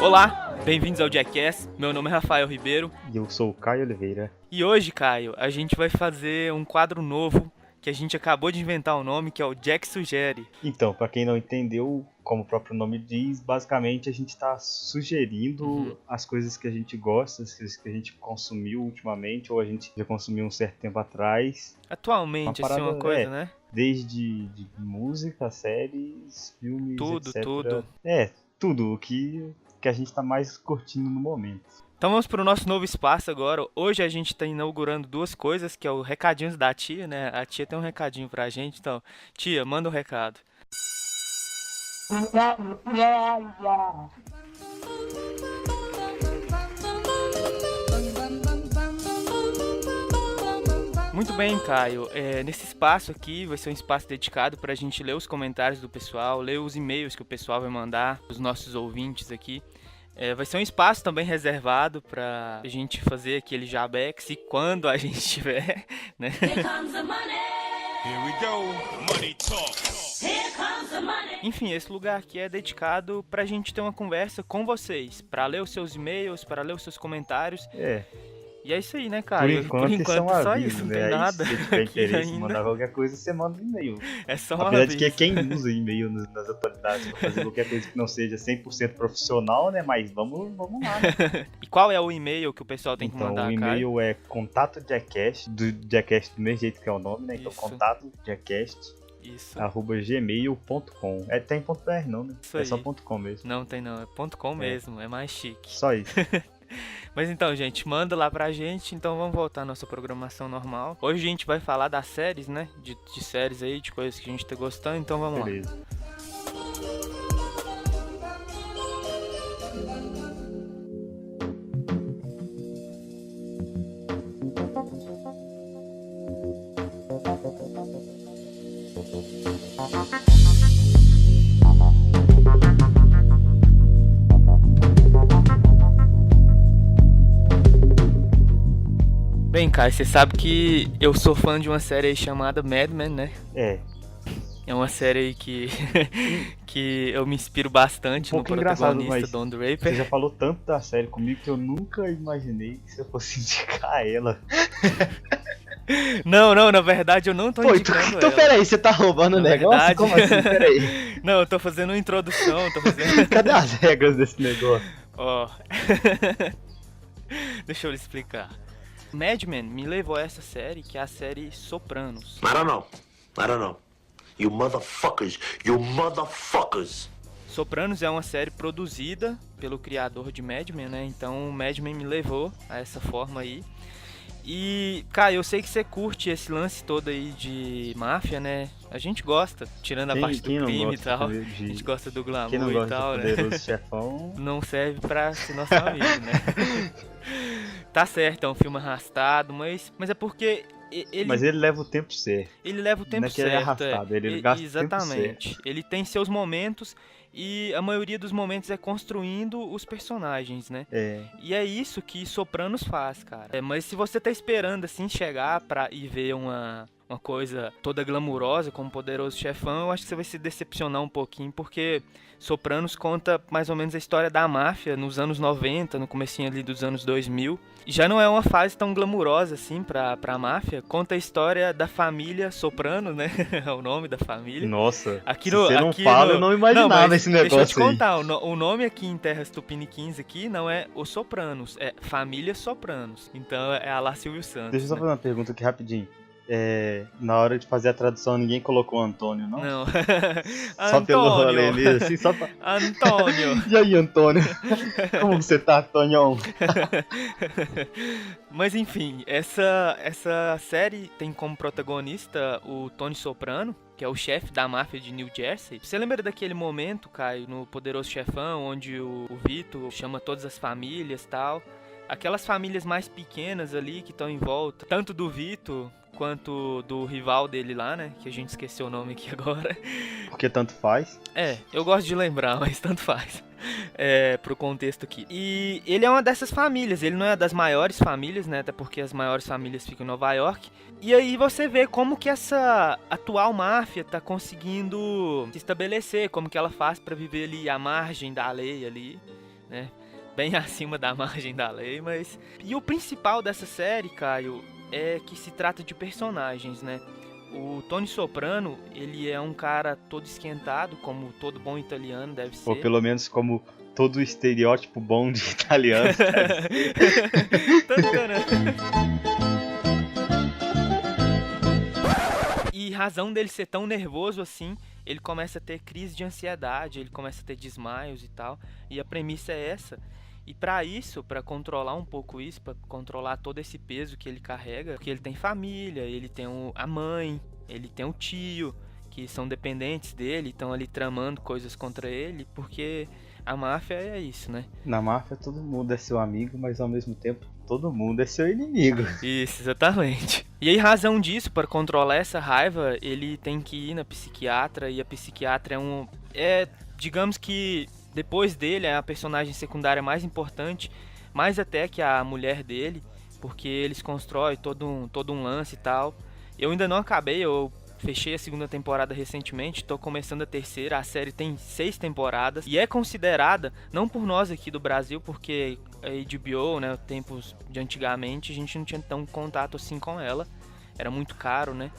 Olá, bem-vindos ao Jackass. Meu nome é Rafael Ribeiro. E eu sou o Caio Oliveira. E hoje, Caio, a gente vai fazer um quadro novo que a gente acabou de inventar o nome, que é o Jack Sugere. Então, pra quem não entendeu, como o próprio nome diz, basicamente a gente tá sugerindo as coisas que a gente gosta, as coisas que a gente consumiu ultimamente, ou a gente já consumiu um certo tempo atrás. Atualmente, assim, uma coisa, né? Desde de música, séries, filmes, Tudo, etc. tudo. Tudo o que a gente tá mais curtindo no momento. Então vamos para o nosso novo espaço agora. Hoje a gente está inaugurando duas coisas, que é o recadinhos da tia, né? A tia tem um recadinho pra gente, então, tia, manda um recado. Muito bem, Caio. Nesse espaço aqui vai ser um espaço dedicado para a gente ler os comentários do pessoal, ler os e-mails que o pessoal vai mandar, os nossos ouvintes aqui. Vai ser um espaço também reservado pra gente fazer aquele jabex e quando a gente tiver, né? Here comes the money. Here we go. Money talk. Here comes the money. Enfim, esse lugar aqui é dedicado pra gente ter uma conversa com vocês, pra ler os seus e-mails, pra ler os seus comentários. E é isso aí, né, cara? Por enquanto é só aviso, isso, não né? tem Aí, nada se você tiver aqui interesse em ainda. mandar qualquer coisa, você manda um e-mail. É só um Apesar aviso. de que quem usa e-mail nas atualidades pra fazer qualquer coisa que não seja 100% profissional, né? Mas vamos lá, né? E qual é o e-mail que o pessoal tem que Então, mandar, o Caio? e-mail é contato.jackass, do Jackass do mesmo jeito que é o nome, né? Então, Isso. contato.jackass@gmail.com. Tem .br não, né? Isso É só aí. .com mesmo. Não tem não, é .com mesmo, é mais chique. Só isso. Mas então, gente, manda lá pra gente. Então vamos voltar à nossa programação normal. Hoje a gente vai falar das séries, né? De séries aí, de coisas que a gente tá gostando. Então vamos lá. Beleza. Bem, Caio, você sabe que eu sou fã de uma série aí chamada Mad Men, né? É uma série aí que eu me inspiro bastante no Engraçado, protagonista mas Don você Draper. já falou tanto da série comigo que eu nunca imaginei que você fosse indicar ela. Não, na verdade eu não tô indicando ela. Peraí, você tá roubando o Na negócio? verdade- Como assim? Peraí. Não, eu tô fazendo uma introdução, tô fazendo... Cadê as regras desse negócio? Ó. Deixa eu lhe explicar. Mad Men me levou a essa série, que é a série Sopranos. I don't know. You motherfuckers. Sopranos é uma série produzida pelo criador de Mad Men, né? Então Mad Men me levou a essa forma aí. E, cara, eu sei que você curte esse lance todo aí de máfia, né? A gente gosta, tirando a parte do Quem não crime e gosta tal. de- A gente gosta do Quem glamour não e gosta tal, de né? Poderoso Chefão? Não serve pra ser nosso amigo, né? Tá certo, é um filme arrastado, mas é porque Mas ele leva o tempo certo. ele leva o tempo Não é que ele é certo. arrastado, ele gasta o tempo Exatamente. Ele tem seus momentos e a maioria dos momentos é construindo os personagens, né? E é isso que Sopranos faz, cara. Mas se você tá esperando assim chegar e ver uma coisa toda glamurosa como Poderoso Chefão, eu acho que você vai se decepcionar um pouquinho, porque Sopranos conta mais ou menos a história da máfia nos anos 90, no comecinho ali dos anos 2000. E já não é uma fase tão glamurosa assim pra máfia. Conta a história da família Soprano, né? É o nome da família. Nossa, Aqui se você não aqui fala, eu não imaginava esse negócio deixa eu te aí. contar, o nome aqui em Terras Tupiniquins aqui não é Os Sopranos, é Família Sopranos. Então é a La Silvio Santos. Deixa eu só né? fazer uma pergunta aqui rapidinho. Na hora de fazer a tradução, ninguém colocou Antônio, não? Não. Só pelo rolê Antônio. mesmo, assim, só pra... Antônio. E aí, Antônio? Como você tá, Antônio? Mas enfim, essa série tem como protagonista o Tony Soprano, que é o chefe da máfia de New Jersey. Você lembra daquele momento, Caio, no Poderoso Chefão, onde o Vito chama todas as famílias e tal? Aquelas famílias mais pequenas ali que estão em volta, tanto do Vito quanto do rival dele lá, né? Que a gente esqueceu o nome aqui agora. Porque tanto faz. Eu gosto de lembrar, mas tanto faz. Pro contexto aqui. E ele é uma dessas famílias, ele não é das maiores famílias, né? Até porque as maiores famílias ficam em Nova York. E aí você vê como que essa atual máfia tá conseguindo se estabelecer, como que ela faz pra viver ali à margem da lei ali. né? Bem acima da margem da lei, mas... E o principal dessa série, Caio, é que se trata de personagens, né? O Tony Soprano, ele é um cara todo esquentado, como todo bom italiano deve ser. Ou pelo menos como todo estereótipo bom de italiano. E razão dele ser tão nervoso assim, ele começa a ter crise de ansiedade, ele começa a ter desmaios e tal. E a premissa é essa. E pra isso, pra controlar um pouco isso, pra controlar todo esse peso que ele carrega, porque ele tem família, ele tem a mãe, ele tem o tio, que são dependentes dele, estão ali tramando coisas contra ele, porque a máfia é isso, né? Na máfia todo mundo é seu amigo, mas ao mesmo tempo todo mundo é seu inimigo. Isso, exatamente. E aí, razão disso, para controlar essa raiva, ele tem que ir na psiquiatra, e a psiquiatra digamos que depois dele é a personagem secundária mais importante, mais até que a mulher dele, porque eles constroem todo um lance e tal. Eu ainda não acabei, eu fechei a segunda temporada recentemente, tô começando a terceira, a série tem 6 temporadas e é considerada, não por nós aqui do Brasil, porque a HBO, né, tempos de antigamente, a gente não tinha tão contato assim com ela, era muito caro, né?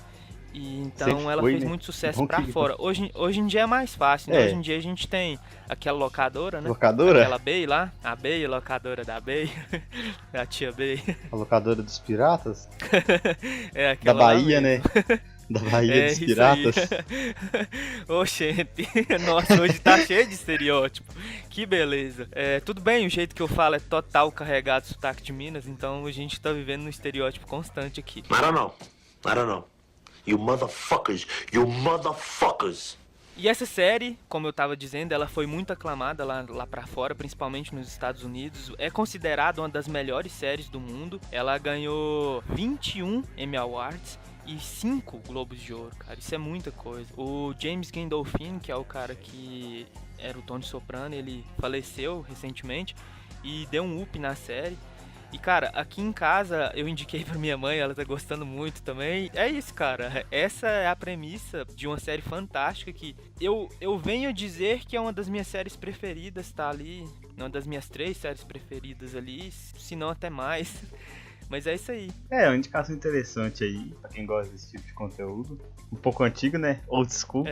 E então ela fez muito sucesso pra fora. Hoje em dia é mais fácil, né? Hoje em dia a gente tem aquela locadora, né? Locadora? Aquela Bay lá, a Bay, a locadora da Bay, a tia Bay. A locadora dos piratas? É aquela da Bahia, né? Da Bahia dos Piratas. Ô, gente, nossa, hoje tá cheio de estereótipo. Que beleza. Tudo bem, o jeito que eu falo é total carregado de sotaque de Minas, então a gente tá vivendo um estereótipo constante aqui. I don't know. You motherfuckers. E essa série, como eu tava dizendo, ela foi muito aclamada lá pra fora, principalmente nos Estados Unidos. É considerada uma das melhores séries do mundo. Ela ganhou 21 Emmy Awards e 5 Globos de Ouro, cara. Isso é muita coisa. O James Gandolfini, que é o cara que era o Tony Soprano, ele faleceu recentemente e deu um up na série. E, cara, aqui em casa eu indiquei pra minha mãe, ela tá gostando muito também. É isso, cara. Essa é a premissa de uma série fantástica que eu venho dizer que é uma das minhas séries preferidas, tá ali. Uma das minhas 3 séries preferidas ali, se não até mais. Mas é isso aí. É, uma indicação interessante aí, pra quem gosta desse tipo de conteúdo. Um pouco antigo, né? Old school.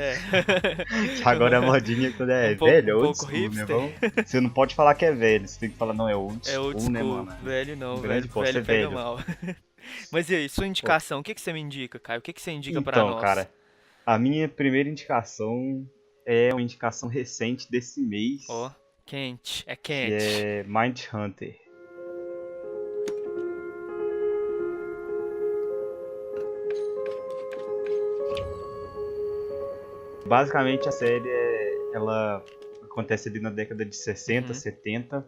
Agora é modinha quando é velho, é old school, hipster, né? Você não pode falar que é velho, você tem que falar, não, é old school, old school, né, mano? Velho não, velho pega velho. Mal. Mas e aí, sua indicação, o que você me indica, Caio? O que você indica pra nós? Então, cara, a minha primeira indicação é uma indicação recente desse mês. Ó, quente, é que quente. é Mindhunter. Basicamente a série ela acontece ali na década de 60, 70.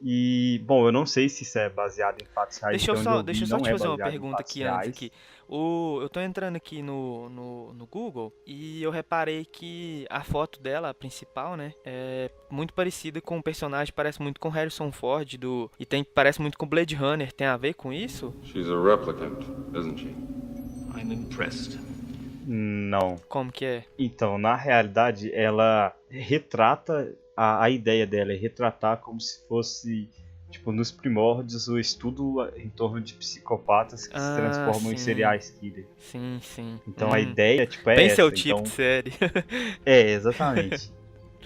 E, bom, eu não sei se isso é baseado em fatos reais. Deixa eu só te fazer uma pergunta aqui antes. Eu tô entrando aqui no Google e eu reparei que a foto dela, a principal, né, é muito parecida com um personagem, parece muito com Harrison Ford parece muito com Blade Runner. Tem a ver com isso? She's a replicant, isn't she? I'm impressed. Não. Como que é? Então, na realidade, ela retrata, a ideia dela é retratar como se fosse, tipo, nos primórdios, o estudo em torno de psicopatas que se transformam em serial killer. Sim, sim. Então a ideia, tipo, é bem essa. Seu tipo de série. Exatamente.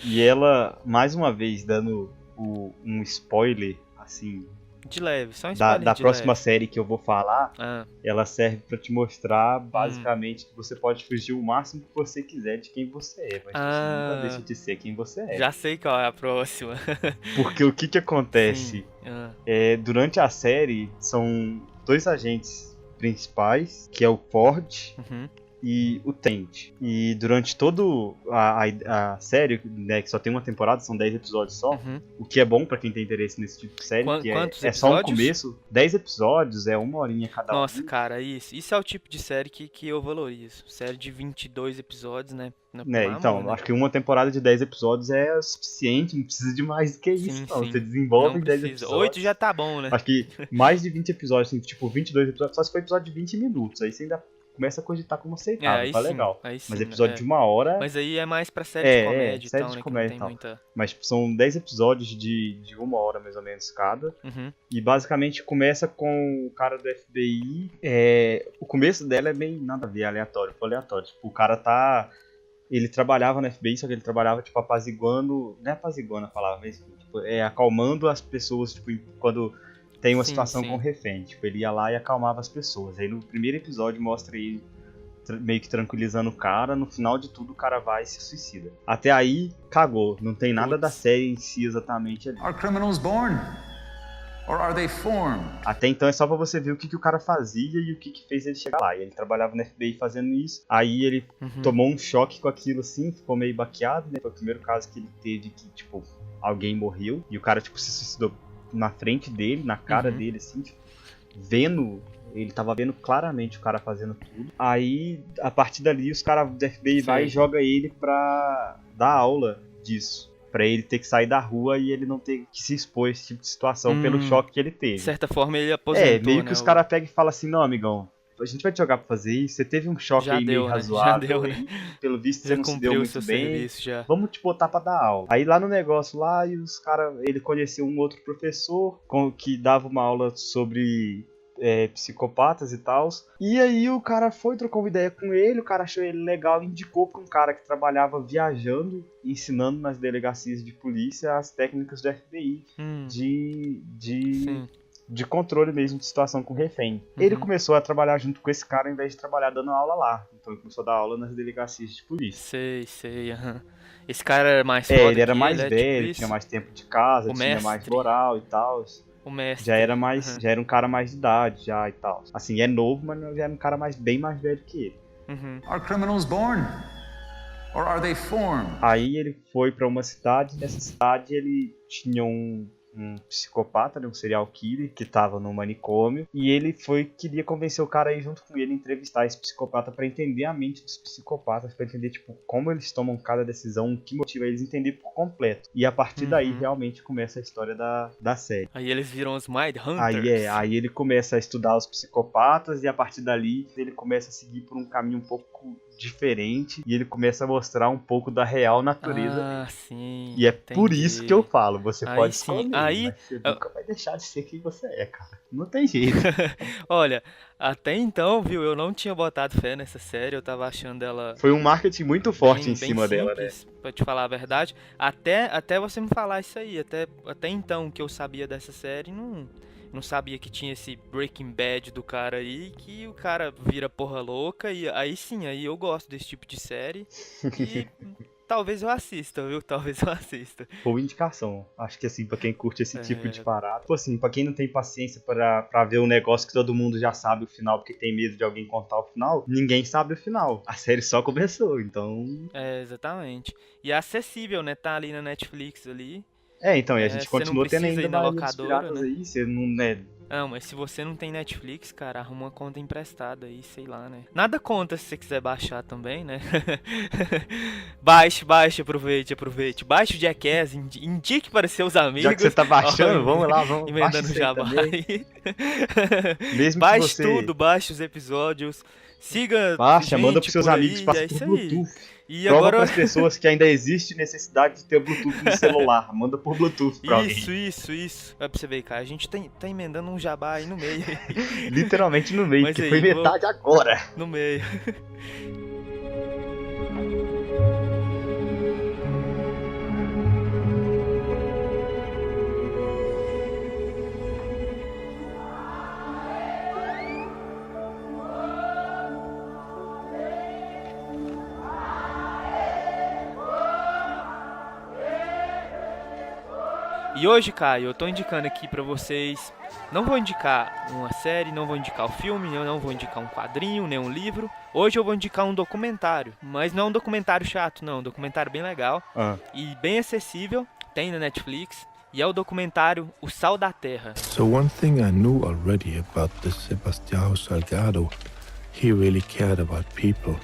E ela, mais uma vez, dando um spoiler, assim... De leve, só um spoiler da de próxima leve. série que eu vou falar, ela serve pra te mostrar, basicamente, que você pode fugir o máximo que você quiser de quem você é, mas você nunca deixa de ser quem você é. Já sei qual é a próxima. Porque o que acontece? Durante a série, são 2 agentes principais, que é o Ford e o Tent. E durante toda a série, né, que só tem uma temporada, são 10 episódios só, o que é bom pra quem tem interesse nesse tipo de série, que é só um começo, 10 episódios, é 1 horinha cada um. Nossa, cara, isso é o tipo de série que eu valorizo. Série de 22 episódios, né? Então, acho que uma temporada de 10 episódios é o suficiente, não precisa de mais do que isso, não. Você desenvolve em 10 episódios. 8 já tá bom, né? Acho que mais de 20 episódios, assim, tipo 22 episódios, só se for episódio de 20 minutos, aí você ainda começa a cogitar como aceitável, tá legal. Aí sim, mas episódio de 1 hora... Mas aí é mais pra série de comédia série e tal, de né? comédia que não tem muita... Mas são 10 episódios de 1 hora, mais ou menos, cada. Uhum. E basicamente começa com o cara do FBI. O começo dela é bem nada a ver, aleatório. Tipo, o cara tá... Ele trabalhava no FBI, só que ele trabalhava, tipo, apaziguando... Não é apaziguando a palavra, mas tipo, acalmando as pessoas, tipo, quando tem uma situação com refém. Tipo, ele ia lá e acalmava as pessoas. Aí no primeiro episódio mostra ele meio que tranquilizando o cara. No final de tudo, o cara vai e se suicida. Até aí, cagou. Não tem nada da série em si exatamente ali. Are criminals born? Or are they formed? Até então é só pra você ver o que o cara fazia e o que fez ele chegar lá. E ele trabalhava no FBI fazendo isso. Aí ele tomou um choque com aquilo assim, ficou meio baqueado, né? Foi o primeiro caso que ele teve que, tipo, alguém morreu. E o cara, tipo, se suicidou na frente dele, na cara dele, assim, tipo, vendo... Ele tava vendo claramente o cara fazendo tudo. Aí, a partir dali, os caras do FBI vai e joga ele pra dar aula disso. Pra ele ter que sair da rua e ele não ter que se expor a esse tipo de situação pelo choque que ele teve. De certa forma ele aposentou, meio que os caras pegam e falam assim, não, amigão, a gente vai te jogar pra fazer isso, você teve um choque aí meio razoável, já deu, né? Pelo visto você não se deu muito bem, já. Vamos te botar pra dar aula. Aí lá no negócio lá, e os caras, ele conheceu um outro professor que dava uma aula sobre... psicopatas e tal. E aí o cara trocou uma ideia com ele, o cara achou ele legal e indicou pra um cara que trabalhava viajando, ensinando nas delegacias de polícia as técnicas do FBI de controle mesmo de situação com refém. Ele começou a trabalhar junto com esse cara ao invés de trabalhar dando aula lá. Então ele começou a dar aula nas delegacias de polícia. Sei. Esse cara era mais foda ele era mais velho, tipo tinha mais tempo de casa, tinha mais moral e tal. O mestre. Já era um cara mais de idade já e tal. Assim, é novo, mas já era um cara bem mais velho que ele. Are criminals born? Or are they formed? Aí ele foi pra uma cidade, nessa cidade ele tinha um psicopata, né, um serial killer que tava no manicômio, e ele queria convencer o cara aí junto com ele a entrevistar esse psicopata pra entender a mente dos psicopatas, pra entender tipo como eles tomam cada decisão, o que motiva eles, entender por completo. E a partir daí realmente começa a história da série. Aí eles viram os Mindhunters. Aí ele começa a estudar os psicopatas e a partir dali ele começa a seguir por um caminho um pouco diferente e ele começa a mostrar um pouco da real natureza dele. Sim. E é por isso que eu falo, você aí pode sim. escolher, aí mas você nunca vai deixar de ser quem você é, cara. Não tem jeito. Olha, até então, viu, eu não tinha botado fé nessa série, eu tava achando ela... Foi um marketing muito forte bem em cima dela, né? Pra te falar a verdade. Até você me falar isso aí, até então que eu sabia dessa série, não sabia que tinha esse Breaking Bad do cara aí, que o cara vira porra louca, e aí sim, aí eu gosto desse tipo de série, e talvez eu assista, viu? Talvez eu assista. Boa indicação. Acho que assim, pra quem curte esse tipo de parada, tipo assim, pra quem não tem paciência pra ver um negócio que todo mundo já sabe o final, porque tem medo de alguém contar o final, ninguém sabe o final. A série só começou, então... Exatamente. E é acessível, né? Tá ali na Netflix ali. Então, e a gente continua tendo ainda na vários locadora, piratas né? aí, você não, né? Não, mas se você não tem Netflix, cara, arruma uma conta emprestada aí, sei lá, né? Nada conta se você quiser baixar também, né? Baixe, aproveite. Baixe o Jackass, indique para seus amigos. Já que você tá baixando, vamos lá, vamos. Emendando o jabá aí. Mesmo baixe que você... tudo, baixe os episódios. Siga Baixa, gente manda pros seus por aí, amigos, passa por Bluetooth. E prova agora... pras pessoas que ainda existe necessidade de ter Bluetooth no celular. Manda por Bluetooth pra alguém. Isso. Vai pra você ver, cara. A gente tá emendando um jabá aí no meio. Literalmente no meio, mas que aí, foi metade agora. No meio. E hoje, Caio, eu tô indicando aqui pra vocês, não vou indicar uma série, não vou indicar um filme, eu não vou indicar um quadrinho, nem um livro. Hoje eu vou indicar um documentário, mas não um documentário chato, não, um documentário bem legal e bem acessível, tem na Netflix, e é o documentário O Sal da Terra. So one thing I knew already about this Sebastião Salgado, he really cared about people.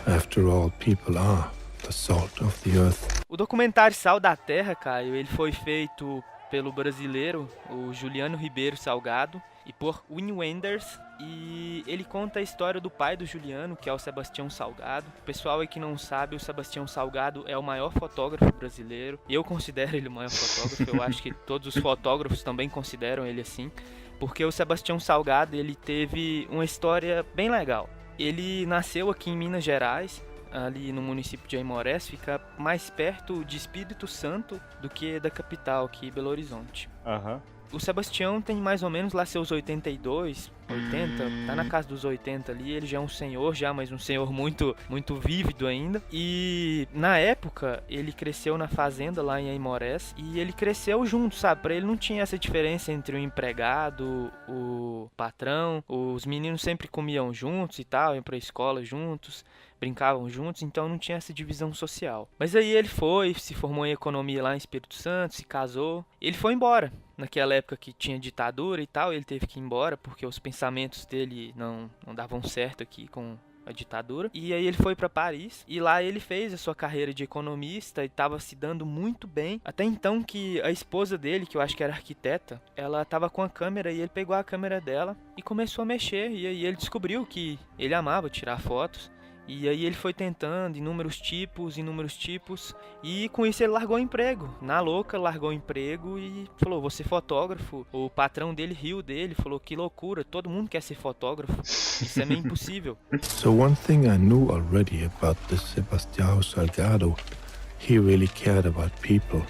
After all, people are the salt of the earth. O documentário Sal da Terra, Caio, ele foi feito pelo brasileiro, o Juliano Ribeiro Salgado, e por Wim Wenders. E ele conta a história do pai do Juliano, que é o Sebastião Salgado. O pessoal aí que não sabe, o Sebastião Salgado é o maior fotógrafo brasileiro. Eu considero ele o maior fotógrafo, eu acho que todos os fotógrafos também consideram ele assim. Porque o Sebastião Salgado, ele teve uma história bem legal. Ele nasceu aqui em Minas Gerais, ali no município de Aimorés, fica mais perto de Espírito Santo do que da capital aqui, Belo Horizonte. Aham. O Sebastião tem mais ou menos lá seus 82, 80, tá na casa dos 80 ali, ele já é um senhor mas um senhor muito, muito vívido ainda. E na época, ele cresceu na fazenda lá em Aimorés e ele cresceu junto, sabe? Pra ele não tinha essa diferença entre o empregado, o patrão, os meninos sempre comiam juntos e tal, iam pra escola juntos, brincavam juntos, então não tinha essa divisão social. Mas aí ele se formou em economia lá em Espírito Santo, se casou, ele foi embora. Naquela época que tinha ditadura e tal, ele teve que ir embora porque os pensamentos dele não davam certo aqui com a ditadura. E aí ele foi para Paris e lá ele fez a sua carreira de economista e estava se dando muito bem. Até então que a esposa dele, que eu acho que era arquiteta, ela estava com a câmera e ele pegou a câmera dela e começou a mexer. E aí ele descobriu que ele amava tirar fotos. E aí ele foi tentando inúmeros tipos, e com isso ele largou o emprego. Na louca, largou o emprego e falou, vou ser fotógrafo. O patrão dele riu dele, falou, que loucura, todo mundo quer ser fotógrafo, isso é meio impossível. So one thing I knew already about this Sebastião Salgado, he really cared about people.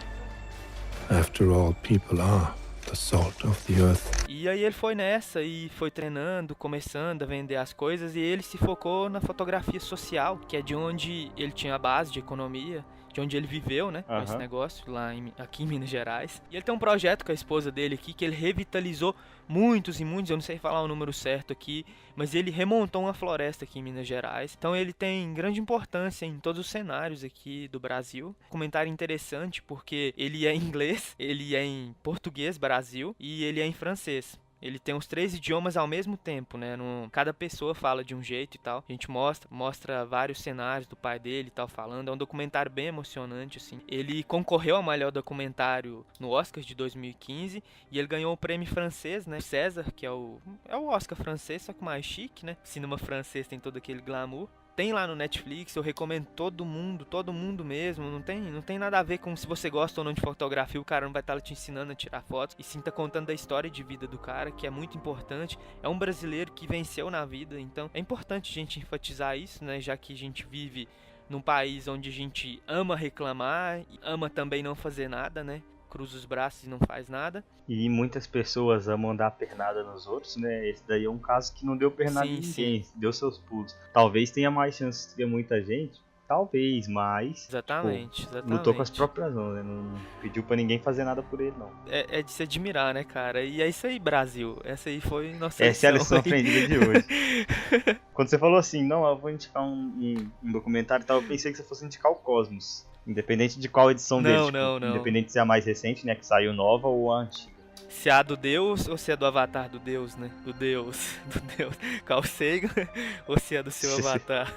After all, people are the salt of the earth. E aí ele foi nessa e foi treinando, começando a vender as coisas, e ele se focou na fotografia social, que é de onde ele tinha a base de economia, de onde ele viveu, né, com esse negócio, aqui em Minas Gerais. E ele tem um projeto com a esposa dele aqui, que ele revitalizou muitos, eu não sei falar o número certo aqui, mas ele remontou uma floresta aqui em Minas Gerais. Então ele tem grande importância em todos os cenários aqui do Brasil. Comentário interessante, porque ele é em inglês, ele é em português, Brasil, e ele é em francês. Ele tem os 3 idiomas ao mesmo tempo, né? Cada pessoa fala de um jeito e tal. A gente mostra vários cenários do pai dele e tal falando. É um documentário bem emocionante, assim. Ele concorreu ao melhor documentário no Oscar de 2015 e ele ganhou o prêmio francês, né? César, que é o Oscar francês, só que mais chique, né? Cinema francês tem todo aquele glamour. Tem lá no Netflix, eu recomendo todo mundo mesmo, não tem nada a ver com se você gosta ou não de fotografia, o cara não vai estar te ensinando a tirar fotos, e sim tá contando a história de vida do cara, que é muito importante, é um brasileiro que venceu na vida, então é importante a gente enfatizar isso, né, já que a gente vive num país onde a gente ama reclamar, ama também não fazer nada, né, cruza os braços e não faz nada. E muitas pessoas amam dar pernada nos outros, né? Esse daí é um caso que não deu pernada em ninguém, deu seus pulos. Talvez tenha mais chance de ter muita gente, talvez, mas... Exatamente. Lutou com as próprias mãos, né? Não pediu pra ninguém fazer nada por ele, não. É de se admirar, né, cara? E é isso aí, Brasil. Essa aí foi nossa lição. Essa é a lição aprendida de hoje. Quando você falou assim, não, eu vou indicar um documentário e tal, eu pensei que você fosse indicar o Cosmos. Independente de qual edição dele. Não. Independente se é a mais recente, né? Que saiu nova ou a antiga. Se é a do Deus ou se é do avatar do Deus, né? Do Deus. Carl Sagan ou se é do seu avatar.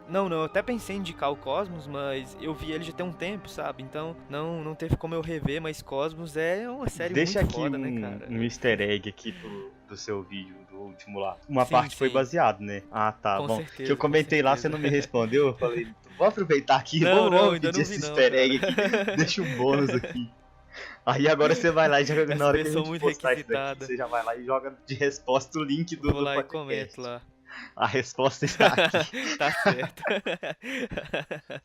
Não, eu até pensei em indicar o Cosmos, mas eu vi ele já tem um tempo, sabe? Então não teve como eu rever, mas Cosmos é uma série muito foda, né, cara? Deixa aqui um easter egg aqui do seu vídeo, do último lá. Uma parte foi baseado, né? Ah, tá, com bom. Certeza, que eu comentei lá, você não me respondeu, eu falei, vou aproveitar aqui, vamos pedir esse easter egg aqui, deixa um bônus aqui. Aí agora você vai lá e joga na hora que a gente postar isso daqui, você já vai lá e joga de resposta o link do podcast. Vou lá e comento lá. A resposta está aqui. Tá certo.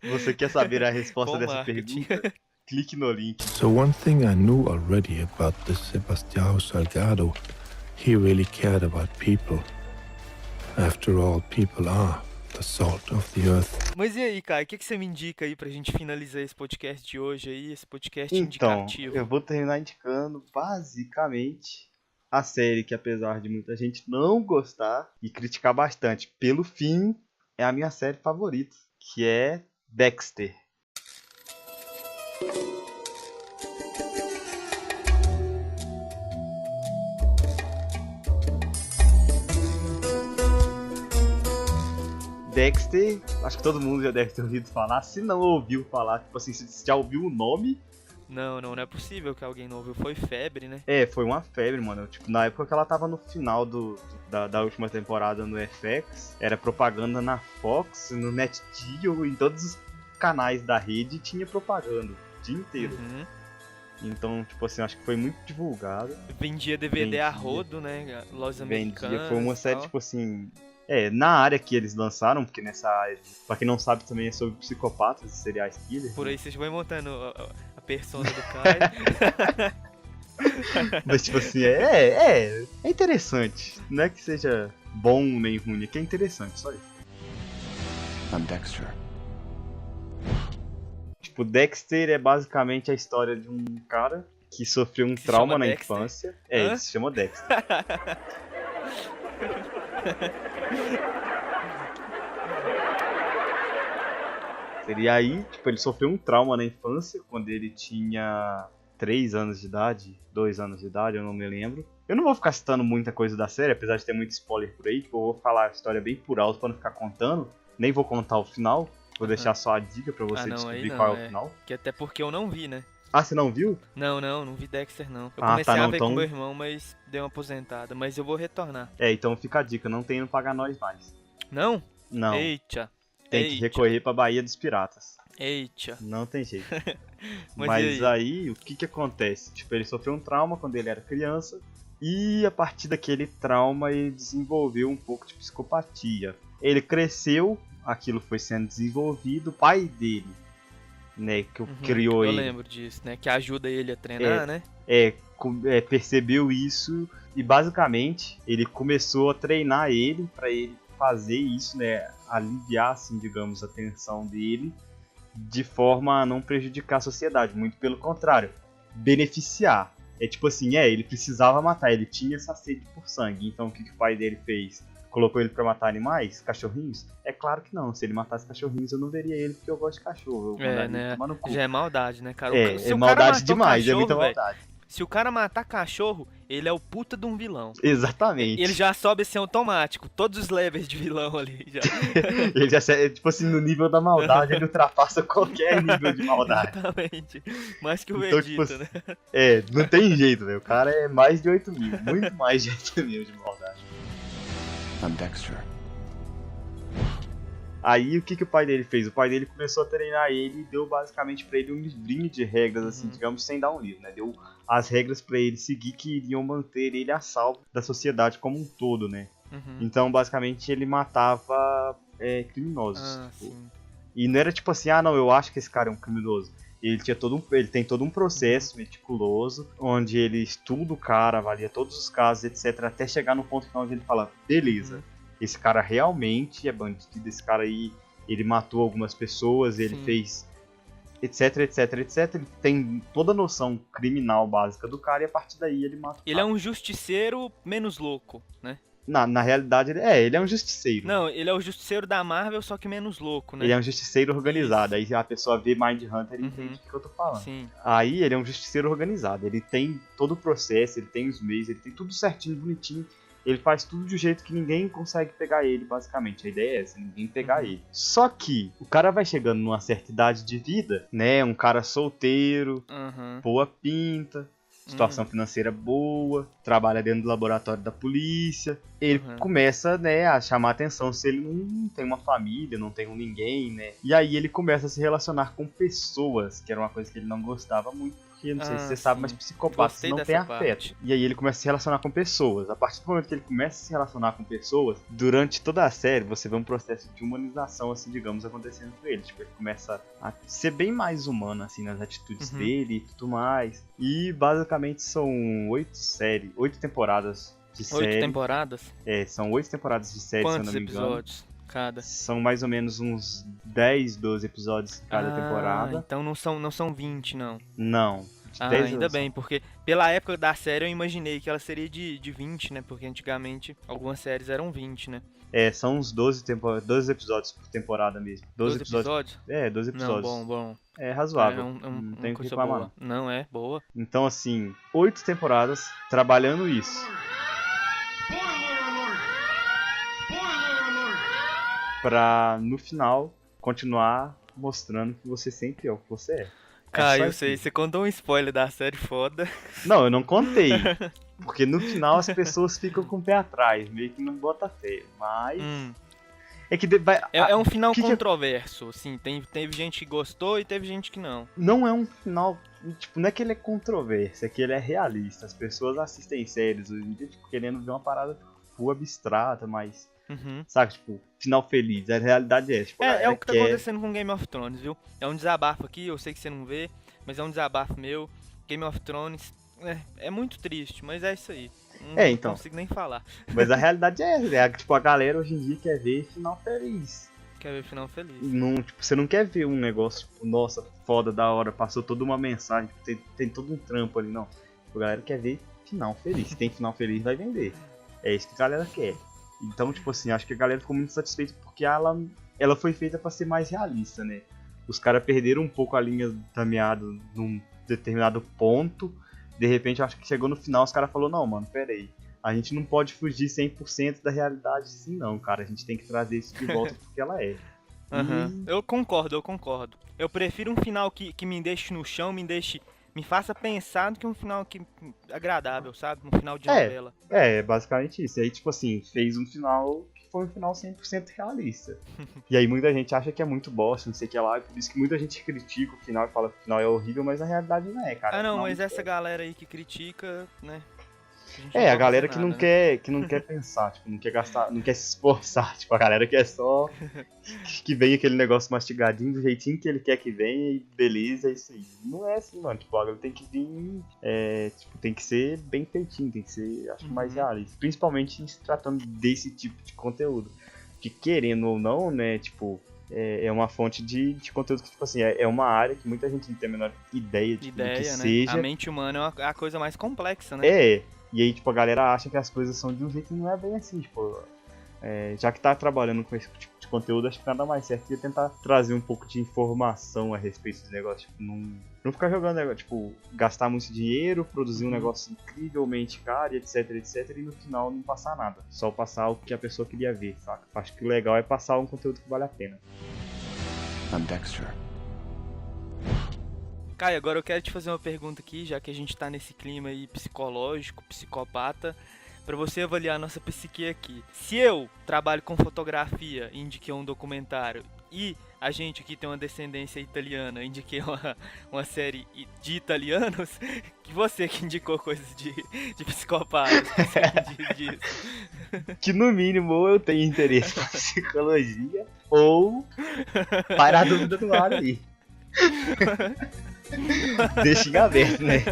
Você quer saber a resposta dessa pergunta? Clique no link. So one thing I knew already about this Sebastião Salgado, he really cared about people. After all, people are the salt of the earth. Mas e aí, Caio, o que você me indica aí pra gente finalizar esse podcast de hoje aí, esse podcast indicativo? Eu vou terminar indicando basicamente a série que, apesar de muita gente não gostar e criticar bastante, pelo fim, é a minha série favorita, que é Dexter. Dexter, acho que todo mundo já deve ter ouvido falar, se não ouviu falar, tipo assim, se já ouviu o nome, Não é possível que alguém não ouviu. Foi febre, né? Foi uma febre, mano. Tipo, na época que ela tava no final da última temporada no FX, era propaganda na Fox, no NetGeo, em todos os canais da rede tinha propaganda o dia inteiro. Então, tipo assim, acho que foi muito divulgado. Vendia DVD a rodo, né? Lojas americanas. Foi uma série, tipo assim... na área que eles lançaram, porque nessa área, pra quem não sabe, também é sobre psicopatas e serial killers. Por aí vocês vão montando a persona do cara. Mas, tipo assim, é interessante. Não é que seja bom nem ruim, é que é interessante, só isso. I'm Dexter. Tipo, Dexter é basicamente a história de um cara que sofreu um trauma na infância. Ele se chama Dexter. E aí, tipo, ele sofreu um trauma na infância quando ele tinha 3 anos de idade, 2 anos de idade, eu não me lembro. Eu não vou ficar citando muita coisa da série, apesar de ter muito spoiler por aí, tipo, eu vou falar a história bem por alto pra não ficar contando, nem vou contar o final, vou deixar só a dica pra você descobrir qual é o final. Que até porque eu não vi, né? Ah, você não viu? Não vi Dexter não. Eu comecei a ver então... com meu irmão, mas deu uma aposentada, mas eu vou retornar. Então fica a dica, não tem no Paga Nós mais. Não? Não. Eita. Tem que recorrer pra Bahia dos Piratas. Eita. Não tem jeito. Mas aí, o que acontece? Tipo, ele sofreu um trauma quando ele era criança. E a partir daquele trauma, ele desenvolveu um pouco de psicopatia. Ele cresceu, aquilo foi sendo desenvolvido. O pai dele, né, que criou ele... Eu lembro disso, né? Que ajuda ele a treinar, né? Percebeu isso. E basicamente, ele começou a treinar ele pra ele fazer isso, né, aliviar, assim, digamos, a tensão dele, de forma a não prejudicar a sociedade, muito pelo contrário, beneficiar. Tipo assim, ele precisava matar, ele tinha essa sede por sangue, então o que o pai dele fez? Colocou ele pra matar animais? Cachorrinhos? É claro que não, se ele matasse cachorrinhos eu não veria ele porque eu gosto de cachorro, eu mandaria ele tomar no cu. Já é maldade, né, cara? É maldade demais, é muita maldade. Se o cara matar cachorro, ele é o puta de um vilão. Exatamente. Ele já sobe assim automático, todos os levels de vilão ali. Já. Ele já, tipo assim, no nível da maldade, ele ultrapassa qualquer nível de maldade. Exatamente. Mais que o Vegeta, tipo, né? Não tem jeito, velho. O cara é mais de 8 mil, muito mais de 8 mil de maldade. I'm Dexter. Aí o que o pai dele fez? O pai dele começou a treinar ele e deu basicamente pra ele um livrinho de regras, assim, digamos, sem dar um livro, né? Deu as regras pra ele seguir que iriam manter ele a salvo da sociedade como um todo, né? Então, basicamente, ele matava criminosos. E não era tipo assim, não, eu acho que esse cara é um criminoso. Ele tem todo um processo meticuloso, onde ele estuda o cara, avalia todos os casos, etc, até chegar no ponto final onde ele fala, beleza, esse cara realmente é bandido, esse cara aí, ele matou algumas pessoas, ele fez etc, etc, etc. Ele tem toda a noção criminal básica do cara e a partir daí ele mata o cara. Ele é um justiceiro menos louco, né? Na realidade, ele é um justiceiro. Não, ele é o justiceiro da Marvel, só que menos louco, né? Ele é um justiceiro organizado. Aí a pessoa vê Mindhunter e entende o que eu tô falando. Sim. Aí ele é um justiceiro organizado. Ele tem todo o processo, ele tem os meios, ele tem tudo certinho, bonitinho. Ele faz tudo de um jeito que ninguém consegue pegar ele, basicamente. A ideia é essa, ninguém pegar ele. Só que o cara vai chegando numa certa idade de vida, né? Um cara solteiro, boa pinta, situação financeira boa, trabalha dentro do laboratório da polícia. Ele começa, né, a chamar atenção se ele não tem uma família, não tem um ninguém, né? E aí ele começa a se relacionar com pessoas, que era uma coisa que ele não gostava muito. Porque, não sei se você sabe, mas psicopatas não têm afeto. E aí ele começa a se relacionar com pessoas. A partir do momento que ele começa a se relacionar com pessoas, durante toda a série, você vê um processo de humanização, assim, digamos, acontecendo com ele. Tipo, ele começa a ser bem mais humano, assim, nas atitudes dele e tudo mais. E, basicamente, são 8 temporadas de série. 8 temporadas? São 8 temporadas de série, Quantos se eu não me engano. episódios cada? São mais ou menos uns 10, 12 episódios cada temporada. Então não são 20, não. Não. De 10 ainda bem, porque pela época da série eu imaginei que ela seria de 20, né? Porque antigamente algumas séries eram 20, né? São uns 12 episódios por temporada mesmo. 12 episódios? 12 episódios. Não, bom. É razoável. Não tem que coisa reclamar. boa. Não, é boa. Então, assim, 8 temporadas trabalhando isso. Pra, no final, continuar mostrando que você sempre é o que você é. Caio, você contou um spoiler da série foda. Não, eu não contei. Porque no final as pessoas ficam com o pé atrás, meio que não bota fé. Mas. É que vai. É um final controverso, assim. Teve gente que gostou e teve gente que não. Não é um final. Tipo, não é que ele é controverso, é que ele é realista. As pessoas assistem séries hoje em dia, tipo, querendo ver uma parada full abstrata, mas. Sabe, tipo, final feliz. A realidade é. Tipo, é o que tá acontecendo com Game of Thrones, viu? É um desabafo aqui, eu sei que você não vê, mas é um desabafo meu. Game of Thrones é muito triste, mas é isso aí. Então. Não consigo nem falar. Mas a realidade é tipo, a galera hoje em dia quer ver final feliz. Quer ver final feliz. Não, tipo, você não quer ver um negócio, tipo, nossa, foda, da hora, passou toda uma mensagem, tem todo um trampo ali, não. A galera quer ver final feliz. Se tem final feliz, vai vender. É isso que a galera quer. Então, tipo assim, acho que a galera ficou muito satisfeita porque ela foi feita pra ser mais realista, né? Os caras perderam um pouco a linha da meada num determinado ponto. De repente, acho que chegou no final, os caras falaram, não, mano, pera aí. A gente não pode fugir 100% da realidade assim, não, cara. A gente tem que trazer isso de volta porque ela é. Eu concordo. Eu prefiro um final que me deixe no chão, me faça pensar do que um final agradável, sabe? Um final de novela. É basicamente isso. E aí, tipo assim, fez um final que foi um final 100% realista. E aí muita gente acha que é muito bosta, não sei o que lá, e por isso que muita gente critica o final e fala que o final é horrível, mas na realidade não é, cara. Mas essa galera aí que critica, né? A galera que não quer pensar, tipo, não quer gastar, não quer se esforçar, tipo, a galera que é só que vem aquele negócio mastigadinho do jeitinho que ele quer que venha e beleza, é isso aí. Não é assim, mano, tipo, a galera tem que vir, tipo, tem que ser bem feitinho, tem que ser, acho, mais realista, principalmente se tratando desse tipo de conteúdo, que querendo ou não, né, tipo, é uma fonte de conteúdo que, tipo assim, é uma área que muita gente não tem a menor ideia de que né? seja. A mente humana é a coisa mais complexa, né? E aí, tipo, a galera acha que as coisas são de um jeito e não é bem assim, tipo... já que tá trabalhando com esse tipo de conteúdo, acho que nada mais certo que tentar trazer um pouco de informação a respeito desse negócio, tipo, não ficar jogando, tipo, gastar muito dinheiro, produzir um negócio incrivelmente caro, etc, e no final não passar nada. Só passar o que a pessoa queria ver, saca? Acho que o legal é passar um conteúdo que vale a pena. I'm Dexter. Caio, agora eu quero te fazer uma pergunta aqui, já que a gente tá nesse clima aí psicológico, psicopata, pra você avaliar a nossa psique aqui. Se eu trabalho com fotografia e indiquei um documentário, e a gente aqui tem uma descendência italiana, indiquei uma série de italianos, que você que indicou coisas de psicopata, você que diz disso. Que no mínimo ou eu tenho interesse na psicologia, ou para a dúvida no ar aí. Deixa em aberto, né?